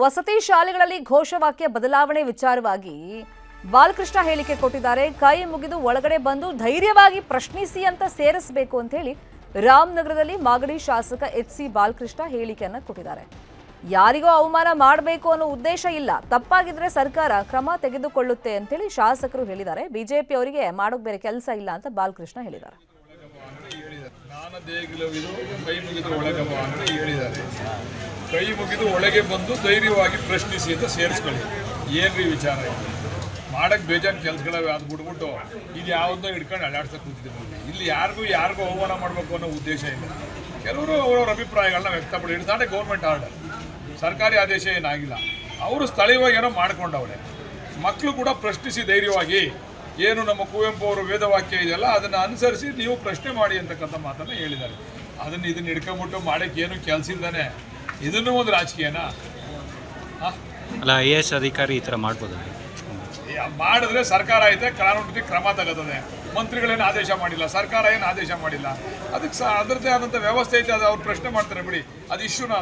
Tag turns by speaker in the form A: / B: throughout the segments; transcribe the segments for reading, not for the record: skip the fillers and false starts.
A: ವಸತಿ ಶಾಲೆಗಳಲ್ಲಿ ಘೋಷವಾಕ್ಯ ಬದಲಾವಣೆ ವಿಚಾರವಾಗಿ ಬಾಲಕೃಷ್ಣ ಹೇಳಿಕೆ ಕೊಟ್ಟಿದ್ದಾರೆ. ಕೈ ಮುಗಿದು ಒಳಗಡೆ ಬಂದು ಧೈರ್ಯವಾಗಿ ಪ್ರಶ್ನಿಸಿ ಅಂತ ಸೇರಿಸಬೇಕು ಅಂತ ಹೇಳಿ ರಾಮನಗರದಲ್ಲಿ ಮಾಗಡಿ ಶಾಸಕ ಎಚ್.ಸಿ. ಬಾಲಕೃಷ್ಣ ಹೇಳಿಕೆಯನ್ನ ಕೊಟ್ಟಿದ್ದಾರೆ. ಯಾರಿಗೋ ಅವಮಾನ ಮಾಡಬೇಕು ಅನ್ನೋ ಉದ್ದೇಶ ಇಲ್ಲ, ತಪ್ಪಾಗಿದ್ರೆ ಸರ್ಕಾರ ಕ್ರಮ ತೆಗೆದುಕೊಳ್ಳುತ್ತೆ ಅಂತ ಹೇಳಿ ಶಾಸಕರು ಹೇಳಿದ್ದಾರೆ. ಬಿಜೆಪಿ ಅವರಿಗೆ ಮಾಡೋಕೆ ಬೇರೆ ಕೆಲಸ ಇಲ್ಲ ಅಂತ ಬಾಲಕೃಷ್ಣ ಹೇಳಿದ್ದಾರೆ.
B: ಕೈ ಮುಗಿದು ಒಳಗೆ ಬಂದು ಧೈರ್ಯವಾಗಿ ಪ್ರಶ್ನಿಸಿ ಅಂತ ಸೇರಿಸ್ಕೊಳ್ಳಿ. ಏನ್ರಿ ವಿಚಾರ ಮಾಡಕ್ಕೆ ಬೇಜಾನ್ ಕೆಲಸಗಳವೆ ಅದು ಬಿಟ್ಬಿಟ್ಟು ಇಲ್ಲಿ ಯಾವುದೋ ಹಿಡ್ಕೊಂಡು ಅಲ್ಲಾಡ್ಸಕ್ಕೆ ಕೂತಿದ್ದೀವಿ. ಇಲ್ಲಿ ಯಾರಿಗೂ ಅವಮಾನ ಮಾಡಬೇಕು ಅನ್ನೋ ಉದ್ದೇಶ ಇಲ್ಲ. ಕೆಲವರು ಅವರವ್ರ ಅಭಿಪ್ರಾಯಗಳನ್ನ ವ್ಯಕ್ತಪಡಿ. It's not a government order, ಸರ್ಕಾರಿ ಆದೇಶ ಏನಾಗಿಲ್ಲ. ಅವರು ಸ್ಥಳೀಯವಾಗಿ ಏನೋ ಮಾಡ್ಕೊಂಡವ್ರೆ. ಮಕ್ಕಳು ಕೂಡ ಪ್ರಶ್ನಿಸಿ ಧೈರ್ಯವಾಗಿ ಏನು ನಮ್ಮ ಕುವೆಂಪು ಅವರು ವೇದವಾಕ್ಯ ಇದೆಯಲ್ಲ ಅದನ್ನು ಅನುಸರಿಸಿ ನೀವು ಪ್ರಶ್ನೆ ಮಾಡಿ ಅಂತಕ್ಕಂಥ ಮಾತನ್ನು ಹೇಳಿದ್ದಾರೆ. ಇದನ್ನು ಹಿಡ್ಕೊಂಬಿಟ್ಟು ಮಾಡೋಕ್ಕೆ ಏನು ಕೆಲಸ ಇಲ್ದಾನೆ ಇದನ್ನು ಒಂದು ರಾಜಕೀಯನಾ?
C: ಅಲ್ಲ, IAS ಅಧಿಕಾರಿ ಈ ಥರ ಮಾಡ್ಬೋದು.
B: ಮಾಡಿದ್ರೆ ಸರ್ಕಾರ ಐತೆ ಕಾನೂನು ಕ್ರಮ ತಗೋತದೆ. ಮಂತ್ರಿಗಳೇನು ಆದೇಶ ಮಾಡಿಲ್ಲ, ಸರ್ಕಾರ ಏನು ಆದೇಶ ಮಾಡಿಲ್ಲ. ಅದಕ್ಕೆ ಅದರದ್ದೇ ಆದಂಥ ವ್ಯವಸ್ಥೆ ಐತೆ. ಅದು ಅವ್ರು ಪ್ರಶ್ನೆ ಮಾಡ್ತಾರೆ ಬಿಡಿ. ಅದು ಇಶ್ಯೂನಾ?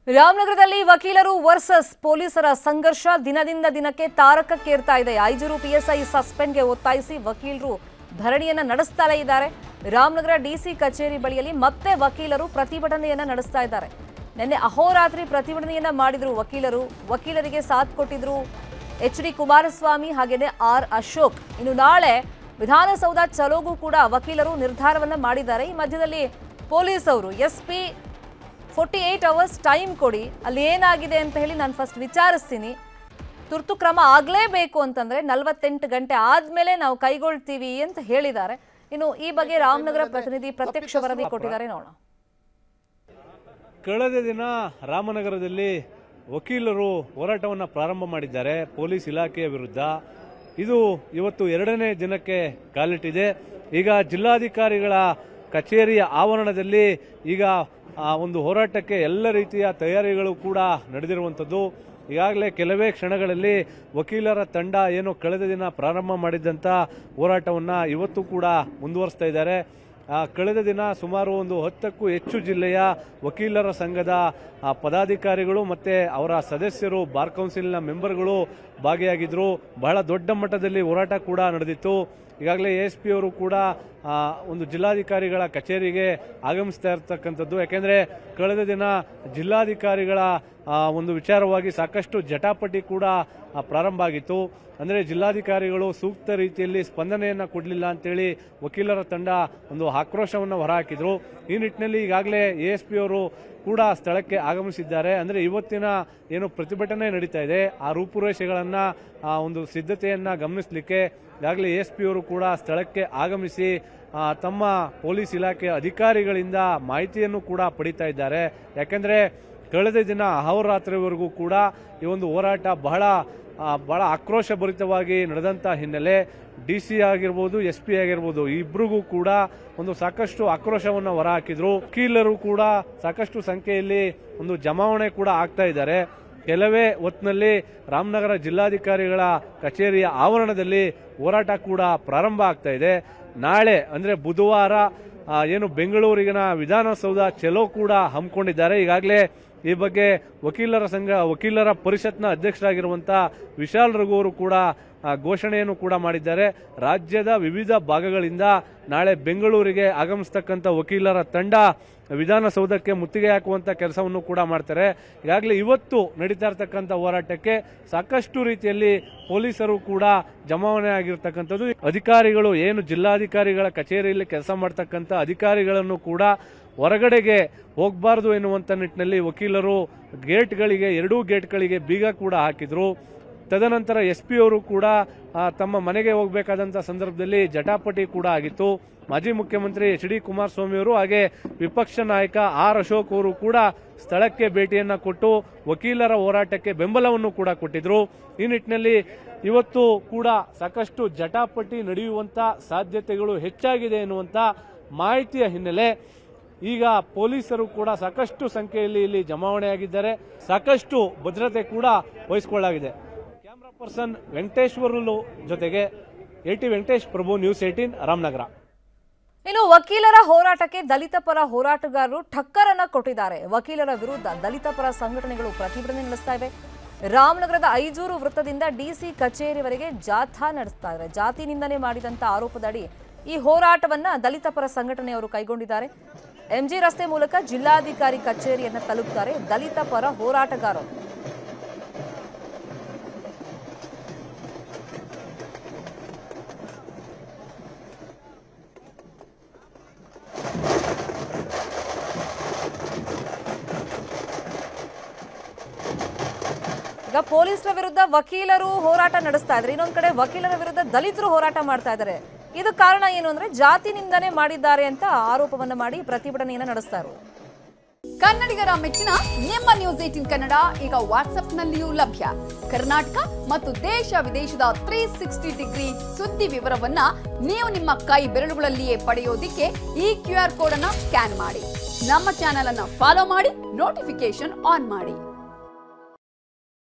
A: ರಾಮನಗರದಲ್ಲಿ ವಕೀಲರು ವರ್ಸಸ್ ಪೊಲೀಸರ ಸಂಘರ್ಷ ದಿನದಿಂದ ದಿನಕ್ಕೆ ತಾರಕಕ್ಕೇರ್ತಾ ಇದೆ. ಐಜೂರು PSI ಸಸ್ಪೆಂಡ್ಗೆ ಒತ್ತಾಯಿಸಿ ವಕೀಲರು ಧರಣಿಯನ್ನ ನಡೆಸ್ತಾಲೇ ಇದ್ದಾರೆ. ರಾಮನಗರ DC ಕಚೇರಿ ಬಳಿಯಲ್ಲಿ ಮತ್ತೆ ವಕೀಲರು ಪ್ರತಿಭಟನೆಯನ್ನ ನಡೆಸ್ತಾ ಇದ್ದಾರೆ. ನಿನ್ನೆ ಅಹೋರಾತ್ರಿ ಪ್ರತಿಭಟನೆಯನ್ನ ಮಾಡಿದ್ರು ವಕೀಲರಿಗೆ ಸಾಥ್ ಕೊಟ್ಟಿದ್ರು HD ಕುಮಾರಸ್ವಾಮಿ ಹಾಗೇನೆ R ಅಶೋಕ್. ಇನ್ನು ನಾಳೆ ವಿಧಾನಸೌಧ ಚಲೋಗೂ ಕೂಡ ವಕೀಲರು ನಿರ್ಧಾರವನ್ನ ಮಾಡಿದ್ದಾರೆ. ಈ ಮಧ್ಯದಲ್ಲಿ ಪೊಲೀಸ್ ಅವರು SP 48 hours ಟೈಮ್ ಕೊಡಿ, ಅಲ್ಲಿ ಏನಾಗಿದೆ ಅಂತ ಹೇಳಿ ನಾನು ಫಸ್ಟ್ ವಿಚಾರಿಸ್ತೀನಿ, ತುರ್ತು ಕ್ರಮ ಆಗಲೇಬೇಕು ಅಂತಂದ್ರೆ 48 ಗಂಟೆ ಆದ್ಮೇಲೆ ನಾವು ಕೈಗೊಳ್ತೀವಿ ಅಂತ ಹೇಳಿದ್ದಾರೆ. ಇನ್ನು ಈ ಬಗ್ಗೆ ರಾಮನಗರ ಪ್ರತಿನಿಧಿ ಪ್ರತ್ಯಕ್ಷ ವರದಿ ಕೊಟ್ಟಿದ್ದಾರೆ, ನೋಡೋಣ.
D: ಕಳೆದ ದಿನ ರಾಮನಗರದಲ್ಲಿ ವಕೀಲರು ಹೋರಾಟವನ್ನು ಪ್ರಾರಂಭ ಮಾಡಿದ್ದಾರೆ ಪೊಲೀಸ್ ಇಲಾಖೆಯ ವಿರುದ್ಧ. ಇದು ಇವತ್ತು 2ನೇ ದಿನಕ್ಕೆ ಕಾಲಿಟ್ಟಿದೆ. ಈಗ ಜಿಲ್ಲಾಧಿಕಾರಿಗಳ ಕಚೇರಿಯ ಆವರಣದಲ್ಲಿ ಈಗ ಒಂದು ಹೋರಾಟಕ್ಕೆ ಎಲ್ಲ ರೀತಿಯ ತಯಾರಿಗಳು ಕೂಡ ನಡೆದಿರುವಂಥದ್ದು. ಈಗಾಗಲೇ ಕೆಲವೇ ಕ್ಷಣಗಳಲ್ಲಿ ವಕೀಲರ ತಂಡ ಏನು ಕಳೆದ ದಿನ ಪ್ರಾರಂಭ ಮಾಡಿದ್ದಂಥ ಹೋರಾಟವನ್ನು ಇವತ್ತು ಕೂಡ ಮುಂದುವರಿಸ್ತಾ ಇದ್ದಾರೆ. ಕಳೆದ ದಿನ ಸುಮಾರು ಒಂದು 10ಕ್ಕೂ ಹೆಚ್ಚು ಜಿಲ್ಲೆಯ ವಕೀಲರ ಸಂಘದ ಪದಾಧಿಕಾರಿಗಳು ಮತ್ತು ಅವರ ಸದಸ್ಯರು, ಬಾರ್ ಕೌನ್ಸಿಲ್ನ ಮೆಂಬರ್ಗಳು ಭಾಗಿಯಾಗಿದ್ದರು. ಬಹಳ ದೊಡ್ಡ ಮಟ್ಟದಲ್ಲಿ ಹೋರಾಟ ಕೂಡ ನಡೆದಿತ್ತು. ಈಗಾಗಲೇ ASP ಅವರು ಕೂಡ ಒಂದು ಜಿಲ್ಲಾಧಿಕಾರಿಗಳ ಕಚೇರಿಗೆ ಆಗಮಿಸ್ತಾ ಇರತಕ್ಕಂಥದ್ದು. ಯಾಕೆಂದರೆ ಕಳೆದ ದಿನ ಜಿಲ್ಲಾಧಿಕಾರಿಗಳ ಒಂದು ವಿಚಾರವಾಗಿ ಸಾಕಷ್ಟು ಜಟಾಪಟಿ ಕೂಡ ಪ್ರಾರಂಭ ಆಗಿತ್ತು. ಅಂದರೆ ಜಿಲ್ಲಾಧಿಕಾರಿಗಳು ಸೂಕ್ತ ರೀತಿಯಲ್ಲಿ ಸ್ಪಂದನೆಯನ್ನು ಕೊಡಲಿಲ್ಲ ಅಂತೇಳಿ ವಕೀಲರ ತಂಡ ಒಂದು ಆಕ್ರೋಶವನ್ನು ಹೊರಹಾಕಿದ್ರು. ಈ ನಿಟ್ಟಿನಲ್ಲಿ ಈಗಾಗಲೇ ASP ಅವರು ಕೂಡ ಸ್ಥಳಕ್ಕೆ ಆಗಮಿಸಿದ್ದಾರೆ. ಅಂದರೆ ಇವತ್ತಿನ ಏನು ಪ್ರತಿಭಟನೆ ನಡೀತಾ ಇದೆ ಆ ರೂಪುರೇಷೆಗಳನ್ನು ಒಂದು ಸಿದ್ಧತೆಯನ್ನು ಗಮನಿಸಲಿಕ್ಕೆ ಈಗಾಗಲೇ ASP ಅವರು ಕೂಡ ಸ್ಥಳಕ್ಕೆ ಆಗಮಿಸಿ ತಮ್ಮ ಪೊಲೀಸ್ ಇಲಾಖೆ ಅಧಿಕಾರಿಗಳಿಂದ ಮಾಹಿತಿಯನ್ನು ಕೂಡ ಪಡಿತಾ ಇದ್ದಾರೆ. ಯಾಕೆಂದರೆ ಕಳೆದ ದಿನ ಅಹೋರಾತ್ರಿವರೆಗೂ ಕೂಡ ಈ ಒಂದು ಹೋರಾಟ ಬಹಳ ಆಕ್ರೋಶಭರಿತವಾಗಿ ನಡೆದಂಥ ಹಿನ್ನೆಲೆ DC ಆಗಿರ್ಬೋದು SP ಆಗಿರ್ಬೋದು ಇಬ್ಬರಿಗೂ ಕೂಡ ಒಂದು ಸಾಕಷ್ಟು ಆಕ್ರೋಶವನ್ನು ಹೊರಹಾಕಿದ್ರು. ವಕೀಲರು ಕೂಡ ಸಾಕಷ್ಟು ಸಂಖ್ಯೆಯಲ್ಲಿ ಒಂದು ಜಮಾವಣೆ ಕೂಡ ಆಗ್ತಾ ಇದ್ದಾರೆ. ಕೆಲವೇ ಹೊತ್ತಿನಲ್ಲಿ ರಾಮನಗರ ಜಿಲ್ಲಾಧಿಕಾರಿಗಳ ಕಚೇರಿಯ ಆವರಣದಲ್ಲಿ ಹೋರಾಟ ಕೂಡ ಪ್ರಾರಂಭ ಆಗ್ತಾ ಇದೆ. ನಾಳೆ ಅಂದರೆ ಬುಧವಾರ ಏನು ಬೆಂಗಳೂರಿನ ವಿಧಾನಸೌಧ ಚಲೋ ಕೂಡ ಹಮ್ಮಿಕೊಂಡಿದ್ದಾರೆ. ಈಗಾಗಲೇ ಈ ಬಗ್ಗೆ ವಕೀಲರ ಪರಿಷತ್ನ ಅಧ್ಯಕ್ಷರಾಗಿರುವಂಥ ವಿಶಾಲ್ ರಘು ಅವರು ಕೂಡ ಘೋಷಣೆಯನ್ನು ಕೂಡ ಮಾಡಿದ್ದಾರೆ. ರಾಜ್ಯದ ವಿವಿಧ ಭಾಗಗಳಿಂದ ನಾಳೆ ಬೆಂಗಳೂರಿಗೆ ಆಗಮಿಸ್ತಕ್ಕಂಥ ವಕೀಲರ ತಂಡ ವಿಧಾನಸೌಧಕ್ಕೆ ಮುತ್ತಿಗೆ ಹಾಕುವಂಥ ಕೆಲಸವನ್ನು ಕೂಡ ಮಾಡ್ತಾರೆ. ಈಗಾಗಲೇ ಇವತ್ತು ನಡೀತಾ ಇರತಕ್ಕಂಥ ಹೋರಾಟಕ್ಕೆ ಸಾಕಷ್ಟು ರೀತಿಯಲ್ಲಿ ಪೊಲೀಸರು ಕೂಡ ಜಮಾವಣೆ ಆಗಿರ್ತಕ್ಕಂಥದ್ದು. ಅಧಿಕಾರಿಗಳು ಏನು ಜಿಲ್ಲಾಧಿಕಾರಿಗಳ ಕಚೇರಿಯಲ್ಲಿ ಕೆಲಸ ಮಾಡ್ತಕ್ಕಂಥ ಅಧಿಕಾರಿಗಳನ್ನು ಕೂಡ ಹೊರಗಡೆಗೆ ಹೋಗಬಾರದು ಎನ್ನುವಂಥ ನಿಟ್ಟಿನಲ್ಲಿ ವಕೀಲರು ಎರಡೂ ಗೇಟ್ಗಳಿಗೆ ಬೀಗ ಕೂಡ ಹಾಕಿದ್ರು. ತದನಂತರ SP ಅವರು ಕೂಡ ತಮ್ಮ ಮನೆಗೆ ಹೋಗಬೇಕಾದಂಥ ಸಂದರ್ಭದಲ್ಲಿ ಜಟಾಪಟಿ ಕೂಡ ಆಗಿತ್ತು. ಮಾಜಿ ಮುಖ್ಯಮಂತ್ರಿ HD ಕುಮಾರಸ್ವಾಮಿ ಅವರು ಹಾಗೆ ವಿಪಕ್ಷ ನಾಯಕ R ಅಶೋಕ್ ಅವರು ಕೂಡ ಸ್ಥಳಕ್ಕೆ ಭೇಟಿಯನ್ನ ಕೊಟ್ಟು ವಕೀಲರ ಹೋರಾಟಕ್ಕೆ ಬೆಂಬಲವನ್ನು ಕೂಡ ಕೊಟ್ಟಿದ್ರು. ಈ ನಿಟ್ಟಿನಲ್ಲಿ ಇವತ್ತು ಕೂಡ ಸಾಕಷ್ಟು ಜಟಾಪಟಿ ನಡೆಯುವಂತ ಸಾಧ್ಯತೆಗಳು ಹೆಚ್ಚಾಗಿದೆ ಎನ್ನುವಂತ ಮಾಹಿತಿಯ ಹಿನ್ನೆಲೆ ಈಗ ಪೊಲೀಸರು ಕೂಡ ಸಾಕಷ್ಟು ಸಂಖ್ಯೆಯಲ್ಲಿ ಇಲ್ಲಿ ಜಮಾವಣೆಯಾಗಿದ್ದಾರೆ. ಸಾಕಷ್ಟು ಭದ್ರತೆ ಕೂಡ ವಹಿಸಿಕೊಳ್ಳಲಾಗಿದೆ. ಕ್ಯಾಮರಾ ಪರ್ಸನ್ ವೆಂಕಟೇಶ್ವರಲು ಜೊತೆಗೆ AT Venkatesh Prabhu, news 18 Ramanagara.
A: ಇನ್ನು ವಕೀಲರ ಹೋರಾಟಕ್ಕೆ ದಲಿತ ಪರ ಹೋರಾಟಗಾರರು ಠಕ್ಕರನ್ನ ಕೊಟ್ಟಿದ್ದಾರೆ. ವಕೀಲರ ವಿರುದ್ಧ ದಲಿತ ಪರ ಸಂಘಟನೆಗಳು ಪ್ರತಿಭಟನೆ ನಡೆಸ್ತಾ ಇವೆ. ರಾಮನಗರದ ಐಜೂರು ವೃತ್ತದಿಂದ ಡಿಸಿ ಕಚೇರಿವರೆಗೆ ಜಾಥಾ ನಡೆಸ್ತಾ ಇದ್ದಾರೆ. ಜಾತಿ ನಿಂದನೆ ಮಾಡಿದಂತ ಆರೋಪದಡಿ ಈ ಹೋರಾಟವನ್ನ ದಲಿತ ಪರ ಸಂಘಟನೆಯವರು ಕೈಗೊಂಡಿದ್ದಾರೆ. ಎಂಜಿ ರಸ್ತೆ ಮೂಲಕ ಜಿಲ್ಲಾಧಿಕಾರಿ ಕಚೇರಿಯನ್ನ ತಲುಪುತ್ತಾರೆ ದಲಿತ ಪರ ಹೋರಾಟಗಾರರು. ಈಗ ಪೊಲೀಸರ ವಿರುದ್ಧ ವಕೀಲರು ಹೋರಾಟ ನಡೆಸ್ತಾ ಇದ್ದಾರೆ. ಇನ್ನೊಂದ್ ಕಡೆ ವಕೀಲರ ವಿರುದ್ಧ ದಲಿತರು ಹೋರಾಟ ಮಾಡ್ತಾ ಇದ್ದಾರೆ. ಇದು ಕಾರಣ ಏನು ಅಂದ್ರೆ ಜಾತಿ ನಿಂದನೆ ಮಾಡಿದ್ದಾರೆ ಅಂತ ಆರೋಪವನ್ನ ಮಾಡಿ ಪ್ರತಿಭಟನೆಯನ್ನ ನಡೆಸ್ತಾ ಇರೋದು.
E: ಕನ್ನಡಿಗರ ಮೆಚ್ಚಿನ ನಿಮ್ಮ ನ್ಯೂಸ್ 18 ಕನ್ನಡ ಈಗ ವಾಟ್ಸ್ಆಪ್ನಲ್ಲಿಯೂ ಲಭ್ಯ. ಕರ್ನಾಟಕ ಮತ್ತು ದೇಶ ವಿದೇಶದ 360 ಡಿಗ್ರಿ ಸುದ್ದಿ ವಿವರವನ್ನ ನೀವು ನಿಮ್ಮ ಕೈ ಬೆರಳುಗಳಲ್ಲಿಯೇ ಪಡೆಯೋದಿಕ್ಕೆ ಈ QR ಕೋಡ್ ಅನ್ನ ಸ್ಕ್ಯಾನ್ ಮಾಡಿ. ನಮ್ಮ ಚಾನೆಲ್ ಅನ್ನ ಫಾಲೋ ಮಾಡಿ, ನೋಟಿಫಿಕೇಶನ್ ಆನ್ ಮಾಡಿ.